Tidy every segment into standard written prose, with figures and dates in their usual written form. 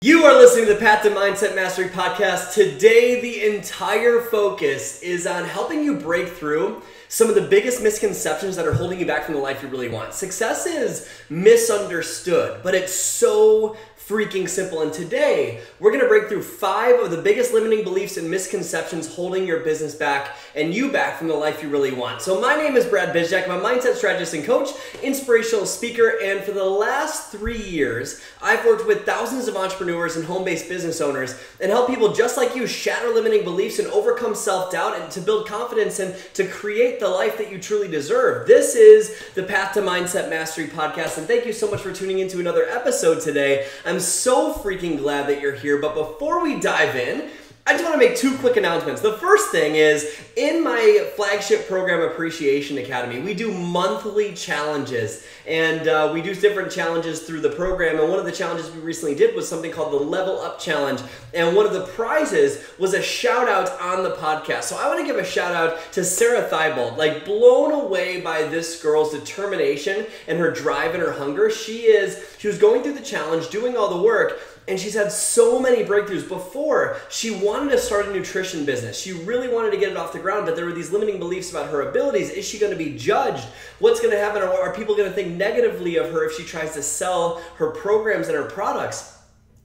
You are listening to the Path to Mindset Mastery podcast. Today, the entire focus is on helping you break through some of the biggest misconceptions that are holding you back from the life you really want. Success is misunderstood, but it's so freaking simple. And today, we're going to break through 5 of the biggest limiting beliefs and misconceptions holding your business back and you back from the life you really want. So my name is Brad Bizjack. I'm a mindset strategist and coach, inspirational speaker, and for the last 3 years, I've worked with thousands of entrepreneurs and home-based business owners and help people just like you shatter limiting beliefs and overcome self-doubt and to build confidence and to create the life that you truly deserve. This is the Path to Mindset Mastery podcast, and thank you so much for tuning into another episode today. I'm so freaking glad that you're here, but before we dive in, I just want to make 2 quick announcements. The first thing is, in my flagship program, Appreciation Academy, we do monthly challenges, and we do different challenges through the program, and one of the challenges we recently did was something called the Level Up Challenge, and one of the prizes was a shout out on the podcast. So I want to give a shout out to Sarah Thibault. Like, blown away by this girl's determination and her drive and her hunger. She was going through the challenge, doing all the work, and she's had so many breakthroughs. Before, she wanted to start a nutrition business. She really wanted to get it off the ground, but there were these limiting beliefs about her abilities. Is she going to be judged? What's going to happen? Or are people going to think negatively of her if she tries to sell her programs and her products?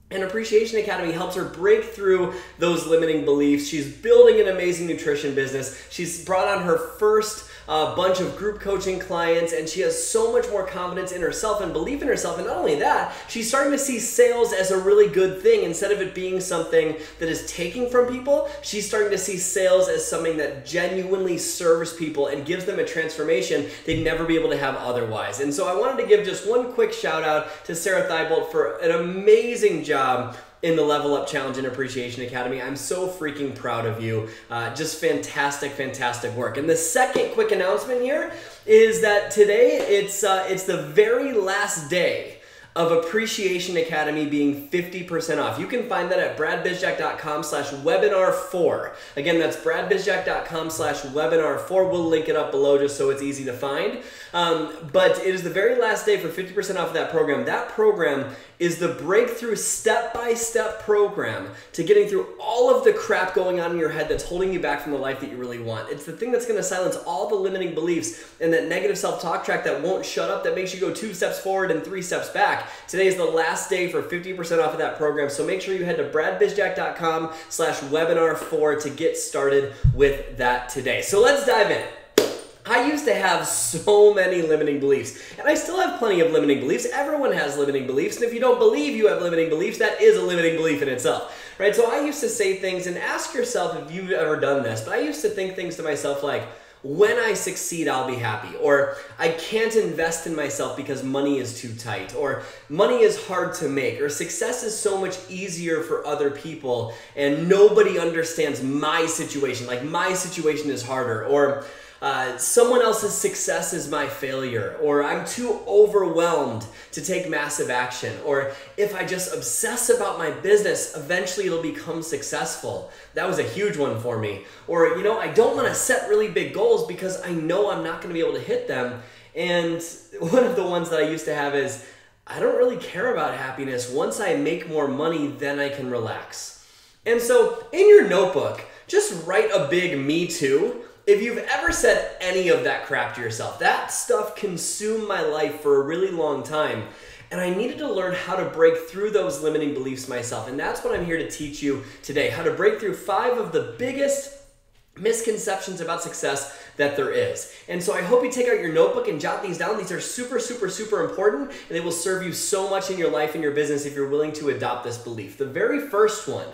And Appreciation Academy helps her break through those limiting beliefs. She's building an amazing nutrition business. She's brought on her first bunch of group coaching clients, and she has so much more confidence in herself and belief in herself. And not only that, she's starting to see sales as a really good thing. Instead of it being something that is taking from people, she's starting to see sales as something that genuinely serves people and gives them a transformation they'd never be able to have otherwise. And so I wanted to give just one quick shout out to Sarah Thibault for an amazing job in the Level Up Challenge and Appreciation Academy. I'm so freaking proud of you. Just fantastic, fantastic work. And the second quick announcement here is that today it's the very last day of Appreciation Academy being 50% off. You can find that at bradbizjack.com/webinar4. Again, that's bradbizjack.com/webinar4. We'll link it up below just so it's easy to find. But it is the very last day for 50% off of that program. That program is the breakthrough step-by-step program to getting through all of the crap going on in your head that's holding you back from the life that you really want. It's the thing that's going to silence all the limiting beliefs and that negative self-talk track that won't shut up, that makes you go 2 steps forward and 3 steps back. Today is the last day for 50% off of that program, so make sure you head to bradbizjack.com/webinar4 to get started with that today. So let's dive in. I used to have so many limiting beliefs, and I still have plenty of limiting beliefs. Everyone has limiting beliefs, and if you don't believe you have limiting beliefs, that is a limiting belief in itself, right? So I used to say things, and ask yourself if you've ever done this, but I used to think things to myself like, when I succeed, I'll be happy, or I can't invest in myself because money is too tight, or money is hard to make, or success is so much easier for other people, and nobody understands my situation, like my situation is harder, or someone else's success is my failure, or I'm too overwhelmed to take massive action, or if I just obsess about my business, eventually it'll become successful. That was a huge one for me. Or, I don't want to set really big goals because I know I'm not going to be able to hit them. And one of the ones that I used to have is, I don't really care about happiness. Once I make more money, then I can relax. And so in your notebook, just write a big me too. If you've ever said any of that crap to yourself, that stuff consumed my life for a really long time. And I needed to learn how to break through those limiting beliefs myself. And that's what I'm here to teach you today, how to break through 5 of the biggest misconceptions about success that there is. And so I hope you take out your notebook and jot these down. These are super, super, super important, and they will serve you so much in your life and your business if you're willing to adopt this belief. The very first one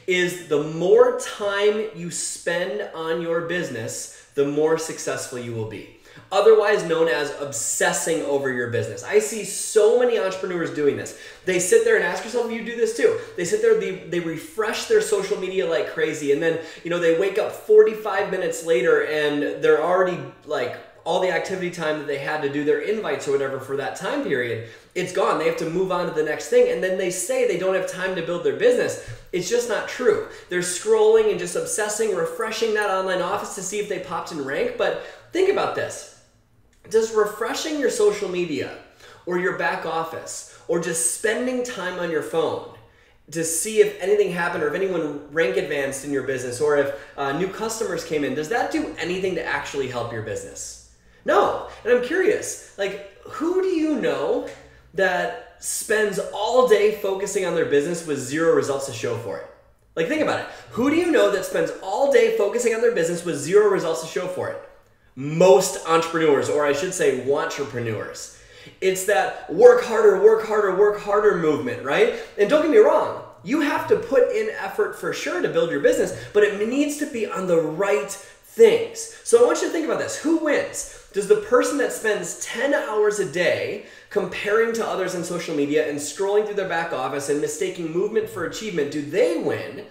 is the more time you spend on your business, the more successful you will be. Otherwise known as obsessing over your business. I see so many entrepreneurs doing this. They sit there and ask yourself if you do this too. They sit there, they refresh their social media like crazy, and then they wake up 45 minutes later and they're already like all the activity time that they had to do their invites or whatever for that time period, it's gone. They have to move on to the next thing, and then they say they don't have time to build their business. It's just not true. They're scrolling and just obsessing, refreshing that online office to see if they popped in rank. But think about this. Does refreshing your social media or your back office or just spending time on your phone to see if anything happened or if anyone rank advanced in your business or if new customers came in, does that do anything to actually help your business? No. And I'm curious, like, who do you know that spends all day focusing on their business with zero results to show for it? Like, think about it. Who do you know that spends all day focusing on their business with zero results to show for it? Most entrepreneurs, or I should say wantrepreneurs. It's that work harder, work harder, work harder movement, right? And don't get me wrong, you have to put in effort for sure to build your business, but it needs to be on the right things. So I want you to think about this. Who wins? Does the person that spends 10 hours a day comparing to others on social media and scrolling through their back office and mistaking movement for achievement, do they win?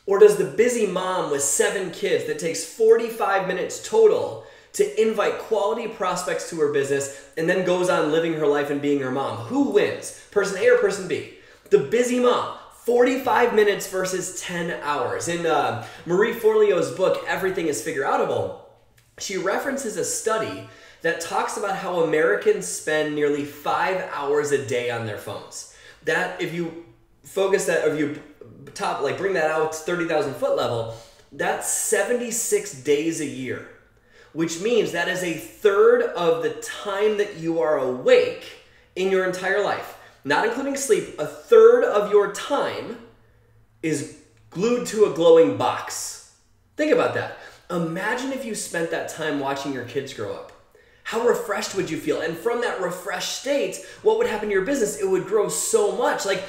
Or does the busy mom with 7 kids that takes 45 minutes total to invite quality prospects to her business and then goes on living her life and being her mom? Who wins? Person A or person B? The busy mom, 45 minutes versus 10 hours. In Marie Forleo's book, Everything is Figure Outable, she references a study that talks about how Americans spend nearly 5 hours a day on their phones. That, if you focus that, if you bring that out to 30,000 foot level, that's 76 days a year, which means that is a third of the time that you are awake in your entire life, not including sleep. A third of your time is glued to a glowing box. Think about that. Imagine if you spent that time watching your kids grow up. How refreshed would you feel? And from that refreshed state, what would happen to your business? It would grow so much. Like,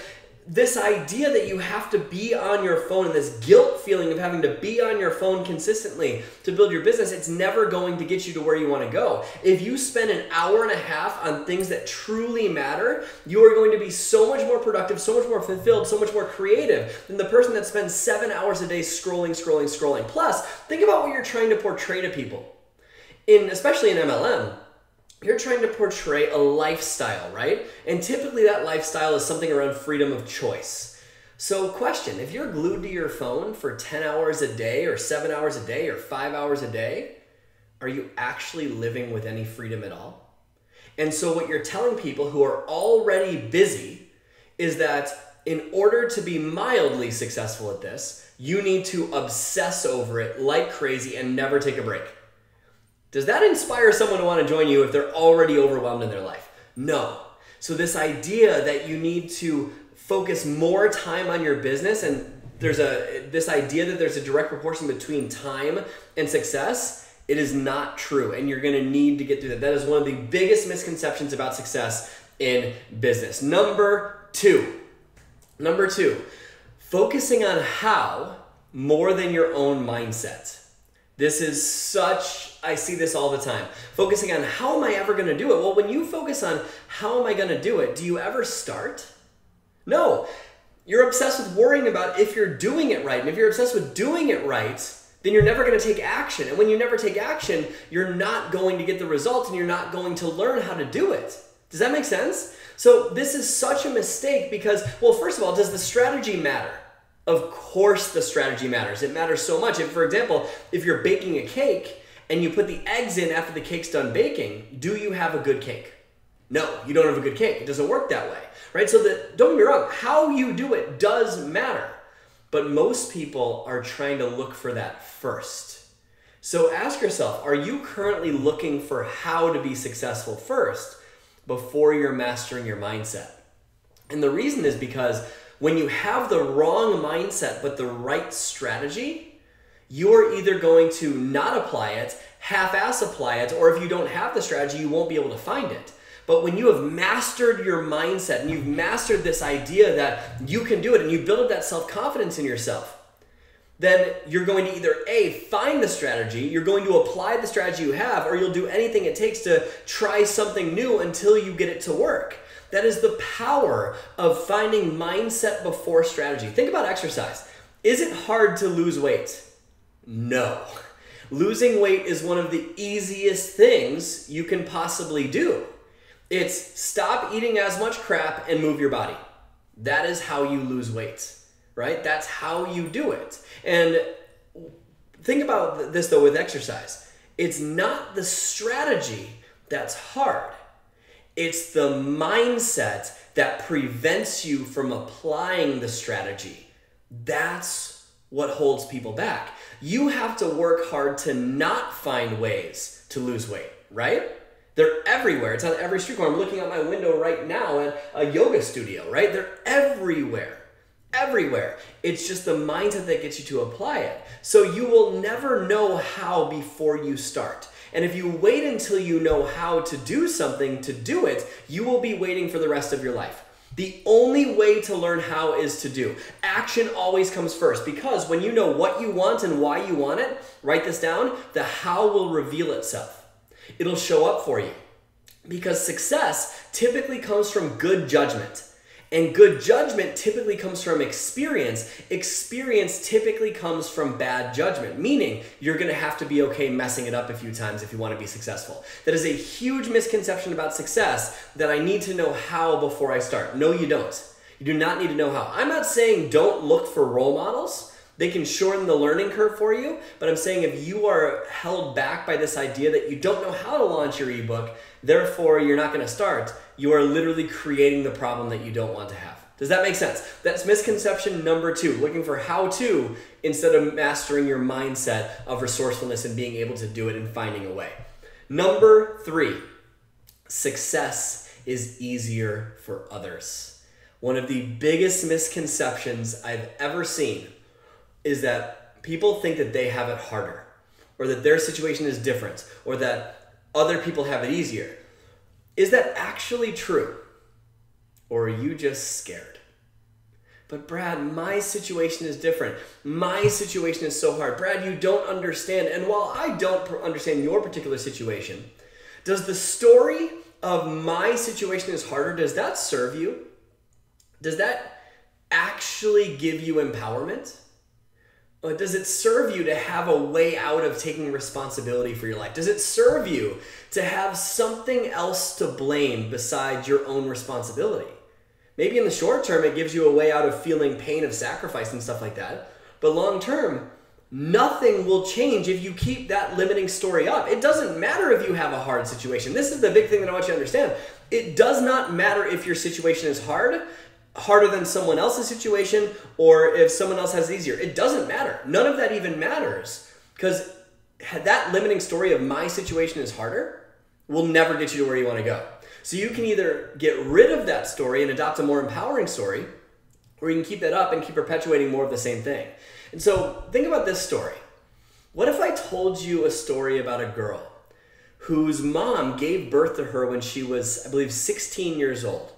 this idea that you have to be on your phone and this guilt feeling of having to be on your phone consistently to build your business, it's never going to get you to where you want to go. If you spend an hour and a half on things that truly matter, you are going to be so much more productive, so much more fulfilled, so much more creative than the person that spends 7 hours a day scrolling. Plus, think about what you're trying to portray to people. Especially in MLM, you're trying to portray a lifestyle, right? And typically that lifestyle is something around freedom of choice. So question, if you're glued to your phone for 10 hours a day or 7 hours a day or 5 hours a day, are you actually living with any freedom at all? And so what you're telling people who are already busy is that in order to be mildly successful at this, you need to obsess over it like crazy and never take a break. Does that inspire someone to want to join you if they're already overwhelmed in their life? No. So this idea that you need to focus more time on your business, and this idea that there's a direct proportion between time and success, it is not true, and you're going to need to get through that. That is one of the biggest misconceptions about success in business. Number two, focusing on how more than your own mindset. This is I see this all the time. Focusing on how am I ever going to do it? Well, when you focus on how am I going to do it, do you ever start? No. You're obsessed with worrying about if you're doing it right. And if you're obsessed with doing it right, then you're never going to take action. And when you never take action, you're not going to get the results and you're not going to learn how to do it. Does that make sense? So this is such a mistake because, well, first of all, does the strategy matter? Of course the strategy matters. It matters so much. If, for example, if you're baking a cake and you put the eggs in after the cake's done baking, do you have a good cake? No, you don't have a good cake. It doesn't work that way, right? So don't get me wrong, how you do it does matter. But most people are trying to look for that first. So ask yourself, are you currently looking for how to be successful first before you're mastering your mindset? And the reason is because when you have the wrong mindset but the right strategy, you're either going to not apply it, half-ass apply it, or if you don't have the strategy, you won't be able to find it. But when you have mastered your mindset and you've mastered this idea that you can do it and you build up that self-confidence in yourself, then you're going to either A, find the strategy, you're going to apply the strategy you have, or you'll do anything it takes to try something new until you get it to work. That is the power of finding mindset before strategy. Think about exercise. Is it hard to lose weight? No. Losing weight is one of the easiest things you can possibly do. It's stop eating as much crap and move your body. That is how you lose weight, right? That's how you do it. And think about this though with exercise. It's not the strategy that's hard. It's the mindset that prevents you from applying the strategy. That's what holds people back. You have to work hard to not find ways to lose weight, right? They're everywhere. It's on every street corner. I'm looking out my window right now at a yoga studio, right? They're everywhere. Everywhere. It's just the mindset that gets you to apply it. So you will never know how before you start. And if you wait until you know how to do something to do it, you will be waiting for the rest of your life. The only way to learn how is to do. Action always comes first, because when you know what you want and why you want it, write this down, the how will reveal itself. It'll show up for you. Because success typically comes from good judgment. And good judgment typically comes from experience. Experience typically comes from bad judgment, meaning you're going to have to be okay messing it up a few times if you want to be successful. That is a huge misconception about success, that I need to know how before I start. No, you don't. You do not need to know how. I'm not saying don't look for role models. They can shorten the learning curve for you, but I'm saying if you are held back by this idea that you don't know how to launch your ebook, therefore you're not going to start, you are literally creating the problem that you don't want to have. Does that make sense? That's misconception number 2, looking for how to instead of mastering your mindset of resourcefulness and being able to do it and finding a way. Number 3, success is easier for others. One of the biggest misconceptions I've ever seen is that people think that they have it harder, or that their situation is different, or that other people have it easier. Is that actually true? Or are you just scared? But Brad, my situation is different. My situation is so hard. Brad, you don't understand. And while I don't understand your particular situation, does the story of my situation is harder, does that serve you? Does that actually give you empowerment? Or does it serve you to have a way out of taking responsibility for your life? Does it serve you to have something else to blame besides your own responsibility? Maybe in the short term, it gives you a way out of feeling pain of sacrifice and stuff like that. But long term, nothing will change if you keep that limiting story up. It doesn't matter if you have a hard situation. This is the big thing that I want you to understand. It does not matter if your situation is harder than someone else's situation, or if someone else has it easier. It doesn't matter. None of that even matters, because that limiting story of my situation is harder will never get you to where you want to go. So you can either get rid of that story and adopt a more empowering story, or you can keep that up and keep perpetuating more of the same thing. And so think about this story. What if I told you a story about a girl whose mom gave birth to her when she was, I believe, 16 years old?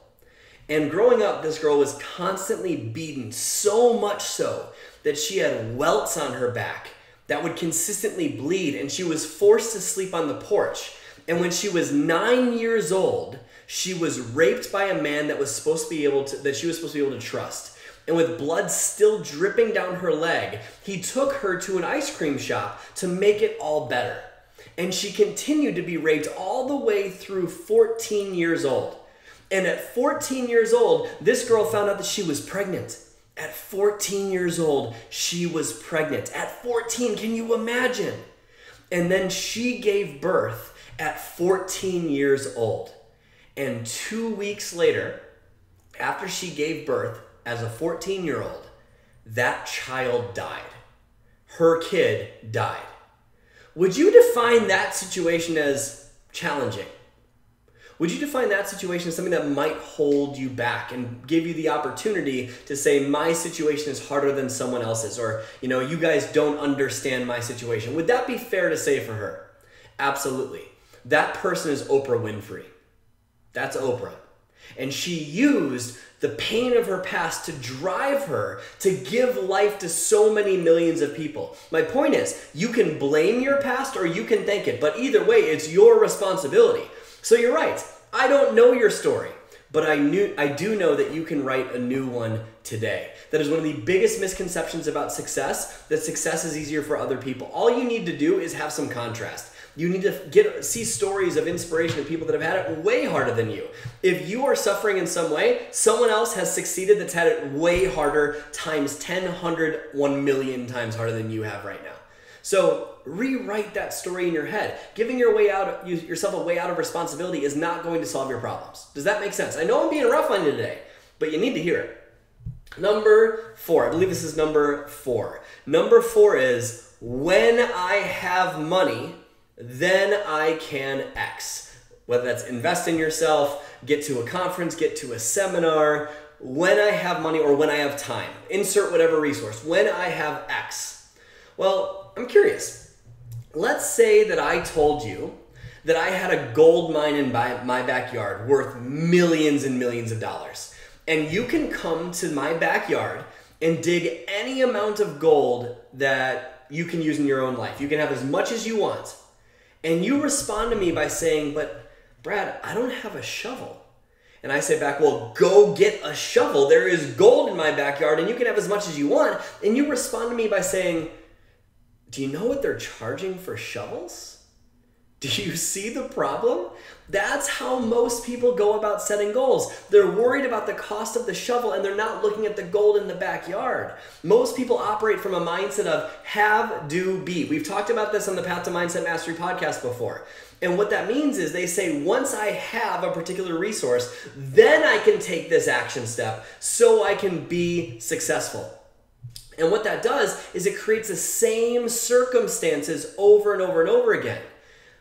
And growing up, this girl was constantly beaten, so much so that she had welts on her back that would consistently bleed, and she was forced to sleep on the porch. And when she was 9 years old, she was raped by a man that she was supposed to be able to trust. And with blood still dripping down her leg, he took her to an ice cream shop to make it all better. And she continued to be raped all the way through 14 years old. And at 14 years old, this girl found out that she was pregnant. At 14 years old, she was pregnant. At 14, can you imagine? And then she gave birth at 14 years old. And 2 weeks later, after she gave birth as a 14-year-old, that child died. Her kid died. Would you define that situation as challenging? Would you define that situation as something that might hold you back and give you the opportunity to say, my situation is harder than someone else's, or, you guys don't understand my situation? Would that be fair to say for her? Absolutely. That person is Oprah Winfrey. That's Oprah. And she used the pain of her past to drive her to give life to so many millions of people. My point is, you can blame your past or you can thank it, but either way, it's your responsibility. So you're right, I don't know your story, but I do know that you can write a new one today. That is one of the biggest misconceptions about success, that success is easier for other people. All you need to do is have some contrast. You need to see stories of inspiration of people that have had it way harder than you. If you are suffering in some way, someone else has succeeded that's had it way harder, times 10, 100, 1 million times harder than you have right now. So rewrite that story in your head. Giving yourself a way out of responsibility is not going to solve your problems. Does that make sense? I know I'm being rough on you today, but you need to hear it. Number 4, I believe this is number 4. Number 4 is, when I have money, then I can X. Whether that's invest in yourself, get to a conference, get to a seminar, when I have money or when I have time. Insert whatever resource. When I have X. Well, I'm curious. Let's say that I told you that I had a gold mine in my backyard worth millions and millions of dollars. And you can come to my backyard and dig any amount of gold that you can use in your own life. You can have as much as you want. And you respond to me by saying, but Brad, I don't have a shovel. And I say back, well, go get a shovel. There is gold in my backyard and you can have as much as you want. And you respond to me by saying, do you know what they're charging for shovels? Do you see the problem? That's how most people go about setting goals. They're worried about the cost of the shovel and they're not looking at the gold in the backyard. Most people operate from a mindset of have, do, be. We've talked about this on the Path to Mindset Mastery podcast before. And what that means is they say, once I have a particular resource, then I can take this action step so I can be successful. And what that does is it creates the same circumstances over and over and over again.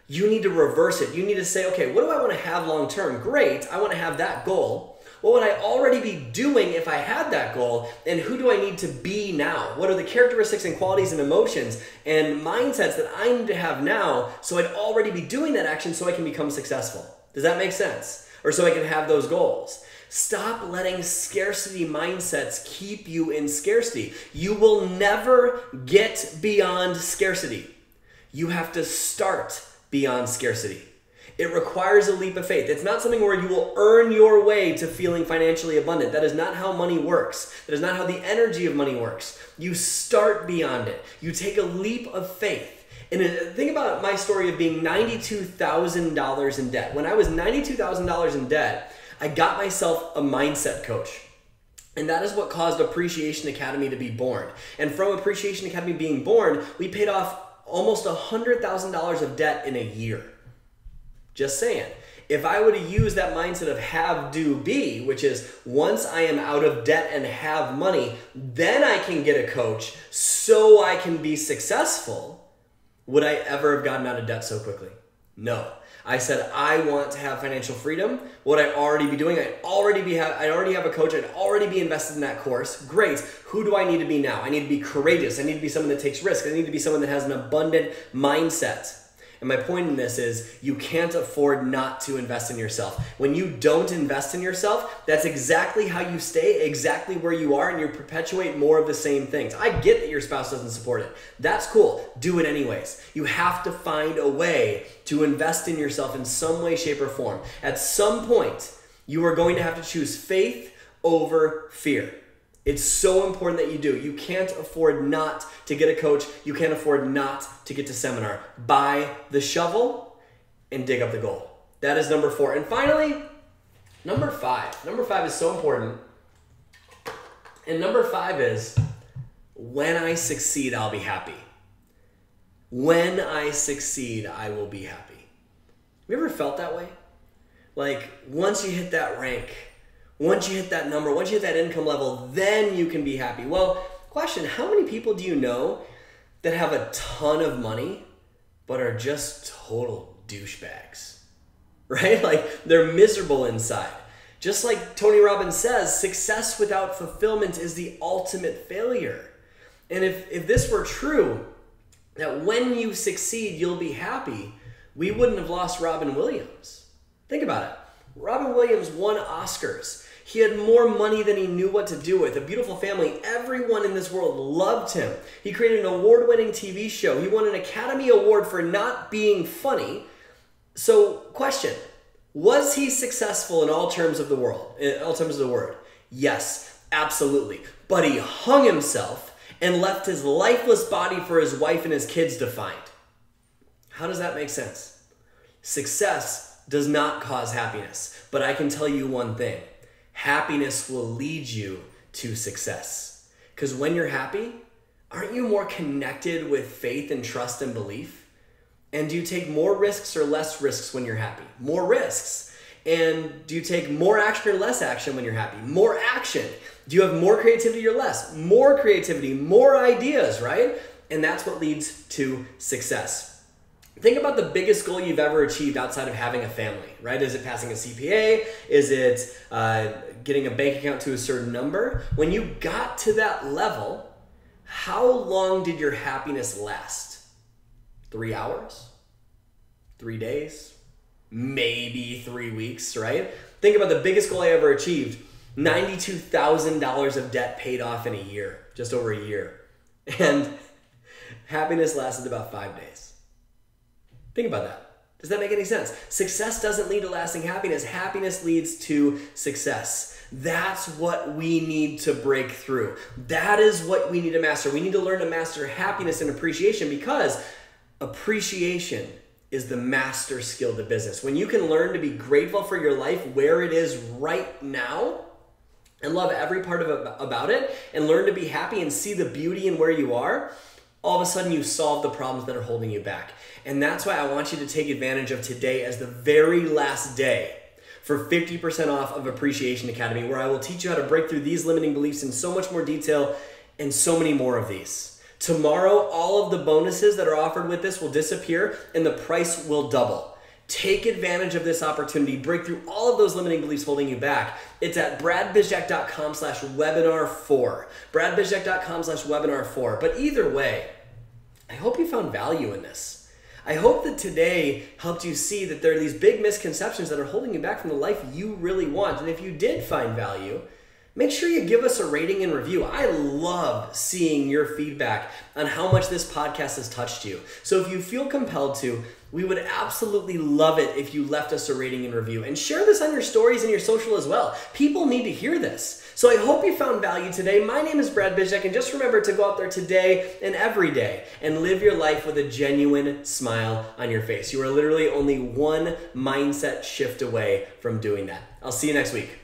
You need to reverse it. You need to say, okay, what do I want to have long term? Great, I want to have that goal. What would I already be doing if I had that goal? And who do I need to be now? What are the characteristics and qualities and emotions and mindsets that I need to have now so I'd already be doing that action so I can become successful? Does that make sense? Or so I can have those goals. Stop letting scarcity mindsets keep you in scarcity. You will never get beyond scarcity. You have to start beyond scarcity. It requires a leap of faith. It's not something where you will earn your way to feeling financially abundant. That is not how money works. That is not how the energy of money works. You start beyond it. You take a leap of faith. And think about my story of being $92,000 in debt. When I was $92,000 in debt, I got myself a mindset coach. And that is what caused Appreciation Academy to be born. And from Appreciation Academy being born, we paid off almost $100,000 of debt in a year. Just saying. If I would have used that mindset of have, do, be, which is once I am out of debt and have money, then I can get a coach so I can be successful, would I ever have gotten out of debt so quickly? No. I said, I want to have financial freedom. What I'd already be doing, I'd already have a coach. I'd already be invested in that course. Great. Who do I need to be now? I need to be courageous. I need to be someone that takes risks. I need to be someone that has an abundant mindset. And my point in this is you can't afford not to invest in yourself. When you don't invest in yourself, that's exactly how you stay exactly where you are and you perpetuate more of the same things. I get that your spouse doesn't support it. That's cool. Do it anyways. You have to find a way to invest in yourself in some way, shape, or form. At some point, you are going to have to choose faith over fear. It's so important that you do. You can't afford not to get a coach. You can't afford not to get to seminar. Buy the shovel and dig up the gold. That is number 4. And finally, number 5. Number 5 is so important. And number 5 is, when I succeed, I'll be happy. When I succeed, I will be happy. Have you ever felt that way? Like, once you hit that rank, once you hit that number, once you hit that income level, then you can be happy. Well, question, how many people do you know that have a ton of money but are just total douchebags? Right? Like, they're miserable inside. Just like Tony Robbins says, success without fulfillment is the ultimate failure. And if this were true, that when you succeed, you'll be happy, we wouldn't have lost Robin Williams. Think about it. Robin Williams won Oscars. He had more money than he knew what to do with. A beautiful family. Everyone in this world loved him. He created an award-winning TV show. He won an Academy Award for not being funny. So, question, was he successful in all terms of the world? In all terms of the word? Yes, absolutely. But he hung himself and left his lifeless body for his wife and his kids to find. How does that make sense? Success does not cause happiness, but I can tell you one thing. Happiness will lead you to success. Because when you're happy, Aren't you more connected with faith and trust and belief? And do you take more risks or less risks when you're happy? More risks. And do you take more action or less action when you're happy? More action. Do you have more creativity or less? More creativity, more ideas, right? And that's what leads to success. Think about the biggest goal you've ever achieved outside of having a family, right? Is it passing a CPA? Is it getting a bank account to a certain number? When you got to that level, how long did your happiness last? 3 hours? 3 days? Maybe 3 weeks, right? Think about the biggest goal I ever achieved. $92,000 of debt paid off in a year, just over a year. And happiness lasted about 5 days. Think about that. Does that make any sense? Success doesn't lead to lasting happiness. Happiness leads to success. That's what we need to break through. That is what we need to master. We need to learn to master happiness and appreciation, because appreciation is the master skill to business. When you can learn to be grateful for your life where it is right now and love every part about it and learn to be happy and see the beauty in where you are, all of a sudden you've solved the problems that are holding you back. And that's why I want you to take advantage of today as the very last day for 50% off of Appreciation Academy, where I will teach you how to break through these limiting beliefs in so much more detail and so many more of these. Tomorrow, all of the bonuses that are offered with this will disappear and the price will double. Take advantage of this opportunity. Break through all of those limiting beliefs holding you back. It's at bradbizjack.com/webinar4. bradbizjack.com/webinar4. But either way, I hope you found value in this. I hope that today helped you see that there are these big misconceptions that are holding you back from the life you really want. And if you did find value, make sure you give us a rating and review. I love seeing your feedback on how much this podcast has touched you. So if you feel compelled to, we would absolutely love it if you left us a rating and review. And share this on your stories and your social as well. People need to hear this. So I hope you found value today. My name is Brad Bizjack, and just remember to go out there today and every day and live your life with a genuine smile on your face. You are literally only one mindset shift away from doing that. I'll see you next week.